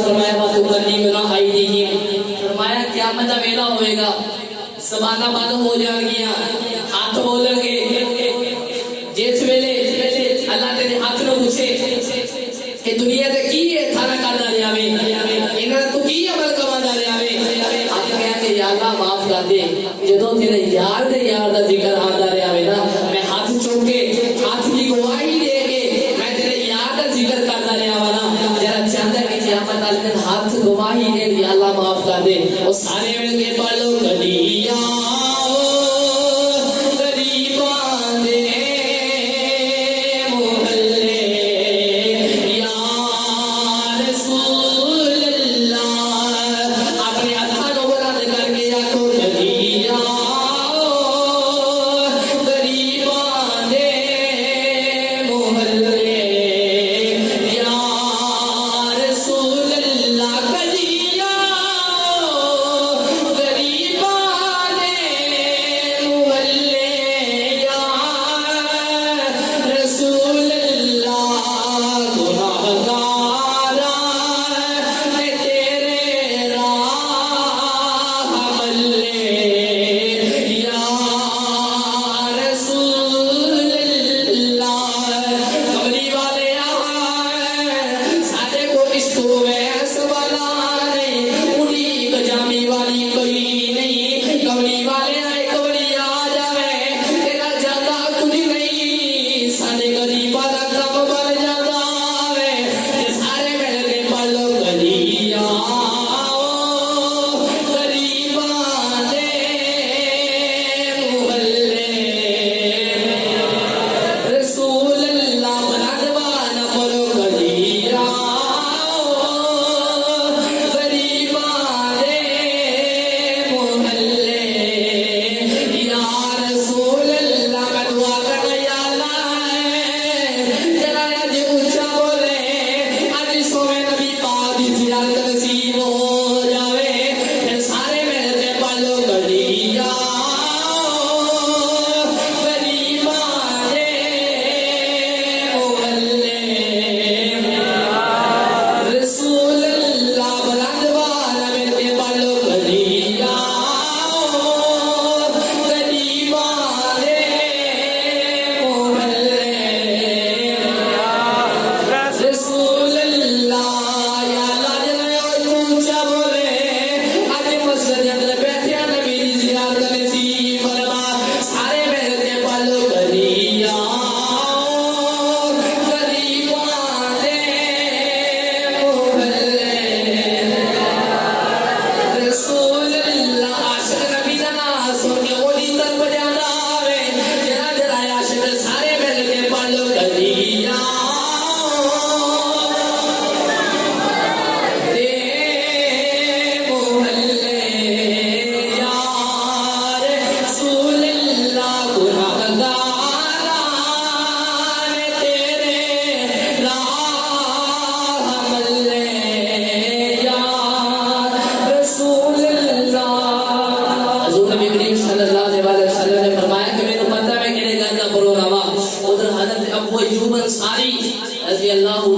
फरमाया बात करनी मिला आई नहीं फरमाया क़यामत दा वेला होएगा ज़बानां बंद हो जाएंगियां हाथ बोलणगे जिस वेले अल्लाह तेरे हाथ नु पूछे कि दुनिया ते की है थारा करदा रहा वे इन्हां तू की अमल करवांदा रहा वे हाथ कह के या अल्लाह माफ कर दे जदों तेरे यार दा जिक्र आंदा रहा वे ना मैं हाथ चुक के हाथ की गवाही दे के मैं तेरे यार दा जिक्र करदा रहा वा ना जरा चाहता कि क़यामत वाले दिन हाथ गवाही दे या अल्लाह माफ कर दे और सारे मिल के पढ़ लो गलियां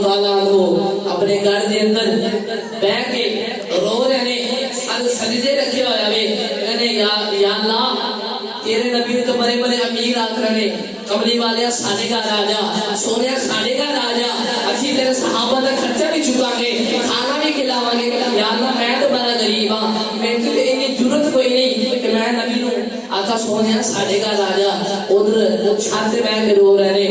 अपने घर के अंदर बैठ के रो रहे ने सजदे रखे होया वे कहने या अल्लाह तेरे नबी तो बड़े बड़े अमीर आख रहे कमली वाले साडे घर आ जा सोने साडे घर आ जा असि तेरे सहाबा का खर्चा भी चुकांगे खाना भी खिलावांगे या अल्लाह मैं तो बड़ा गरीब हां मेरे को इतनी जरूरत कोई नहीं कि मैं नबी नु आका सोने साडे घर आ जा उधर छत पे बैठ के रो रहे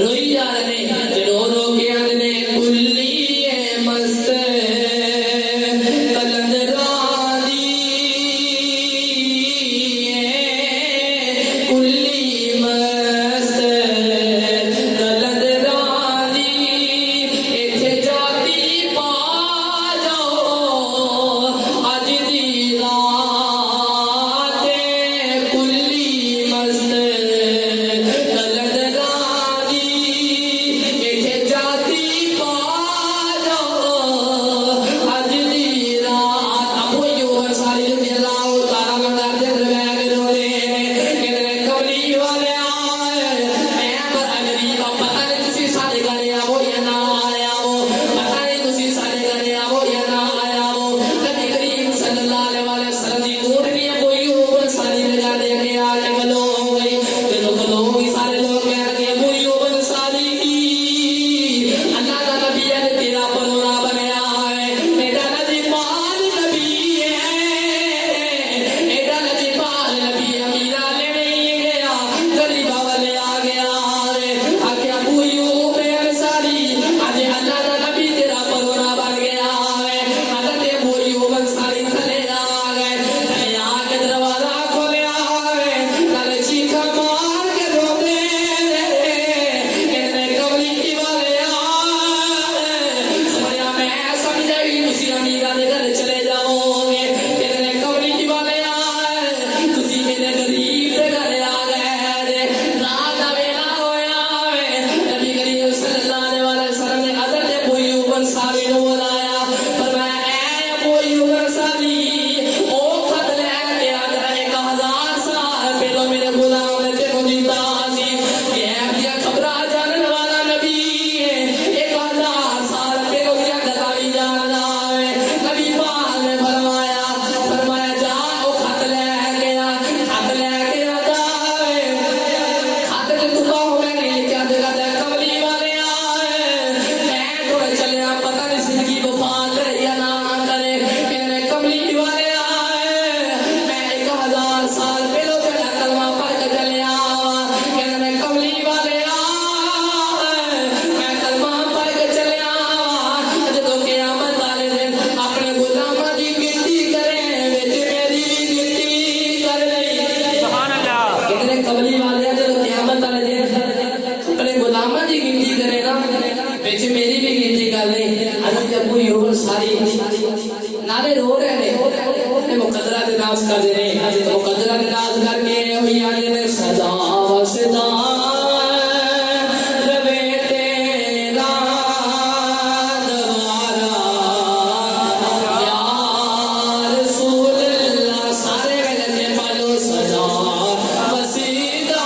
रोई जा रहे रो रो के आंदे कुल्ली मस्त Thank you. अंसारी ने बुलाया, फरमाया ऐ अबू अय्यूब अंसारी, ओ खत लेके आ जरा 1000 साल पहले मेरे गुलाम ने तेनू दिता सी, गैब दी खबरां जानन वाला नबी है, 1000 साल पहले दी गल्लां भी जानदा है। नबी पाक ने फरमाया जा ओ खत लेके आ, खत लेके आता है, खत च तू कहो मैंने लिखा जगह ते कमली वाले आए, मैं तो चलिया पता नहीं जिंदगी वफा करे या ना करे, कहने कमली वाले आए, मैं 1000 साल पहले तेरा कलमा पढ़ के चलिया, कहने कमली वाले आए, मैं कलमा पढ़ के चलिया, जो क़यामत वाले दिन अपने गुलामां दी गिनती करे, विच मेरी भी गिनती कर लई। सुभान अल्लाह। कहने कमली वाले जो क़यामत वाले दिन अपने गुलामां दी गिनती करे ना, विच मेरी भी गिनती कर ले। हज़रत अबू अय्यूब अंसारी नाले रो रहे ने, मुकद्दरा दे नाज कर दे ने, मुकद्दरा दे नाज करके होई आले ने सदा वसदा रवे तेरा दवारा या रसूल अल्लाह, सारे मिलके पालो सदा वसीदा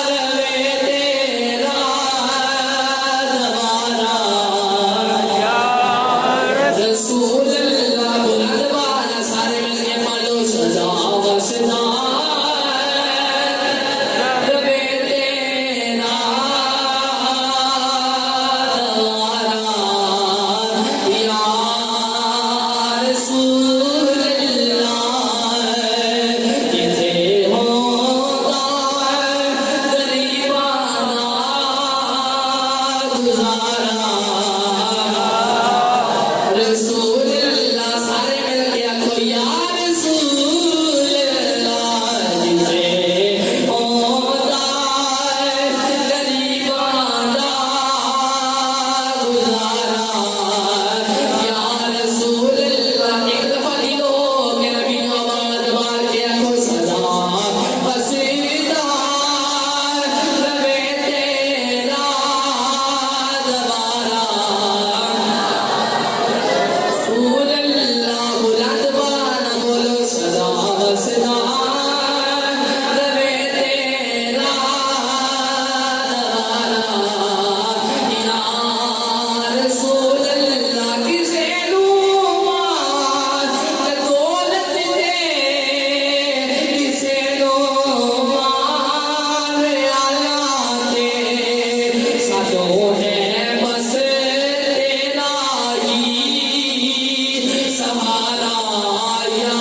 रवे तेरा दवारा रसूल अल्लाह, बुलंद वाला सारे मिलके पालो सदा वसदा रवे तेरा दवारा या रसूल अल्लाह, किसे होता गरीबाना गुजारा, रसूल अल्लाह, सारे मिलके आखो या रसूल अल्लाह, जिसे होता गरीबाना गुजारा, या रसूल अल्लाह। एक दफा दिलो के नबी ने आवाज मार के आखो सदा वसीदा रवे तेरा दवारा, रसूल अल्लाह, बुलंद वाला बोलो सदा वसदा रवे तेरा दवारा, या रसूल अल्लाह। किसे नू मार ते दौलत दे, किसे नू मार आला दे, साडो है बस तेरा ही सहारा, या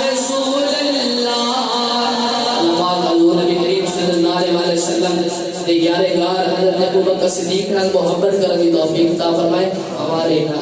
रसूल अल्लाह। अल्लाह पाक हज़ूर नबी करीम सल्लल्लाहु अलैहि वसल्लम दे यारे गार हज़रत अबू बकर सिद्दीक नाल मोहब्बत करने की तौफीक अता फरमाए। हमारे ना